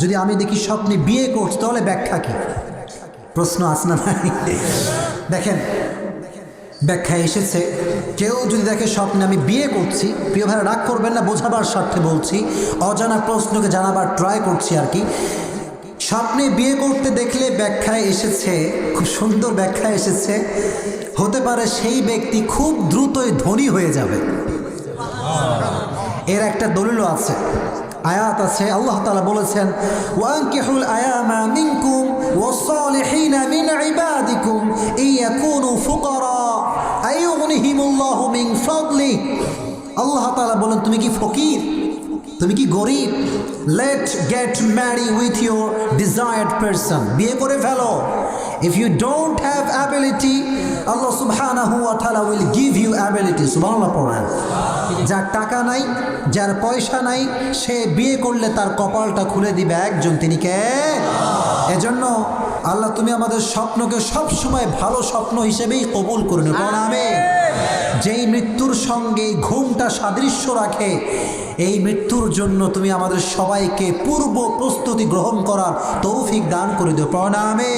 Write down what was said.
যদি আমি দেখি স্বপ্নে বিয়ে করছি তাহলে ব্যাখ্যা কি? প্রশ্ন আসে না ভাই? দেখেন, ব্যাখ্যা এসেছে। কেউ যদি দেখে স্বপ্নে আমি বিয়ে করছি, প্রিয় ভাইরা রাগ করবেন না, বোঝাবার স্বার্থে বলছি, অজানা প্রশ্নকে জানাবার ট্রাই করছি আর কি। স্বপ্নে বিয়ে করতে দেখলে ব্যাখ্যায় এসেছে, খুব সুন্দর ব্যাখ্যা এসেছে, হতে পারে সেই ব্যক্তি খুব দ্রুতই ধনী হয়ে যাবে। এর একটা দলিলও আছে, আয়াত আছে। আল্লাহ তাআলা বলেছেন, ওয়ানকিহুল আয়ামা মিনকুম ওয়াস-সালিহিনা মিন ইবাদিকুম ইয়াকুনু ফুকারা আয়ুগনিহিমুল্লাহু মিন ফাদলিহি। আল্লাহ তাআলা বলেন, তুমি কি ফকির, তুমি কি গরিব? Let get marry with your desired person, বিয়ে করে ফেলো। If you don't have ability, আল্লাহ সুবহানাহু ওয়া তাআলা উইল গিভ ইউ অ্যাবিলিটি। সুবহানাল্লাহ পড়েন। যার টাকা নাই, যার পয়সা নাই, সে বিয়ে করলে তার কপালটা খুলে দিবে একজন, তিনি কে? এজন্য আল্লাহ তুমি আমাদের স্বপ্নকে সবসময় ভালো স্বপ্ন হিসেবেই কবুল করে নিও। কারণ আমি যেই মৃত্যুর সঙ্গে ঘুমটা সাদৃশ্য রাখে, এই মৃত্যুর জন্য তুমি আমাদের সবাইকে পূর্ব প্রস্তুতি গ্রহণ করার তৌফিক দান করে দিও। প্রণামে।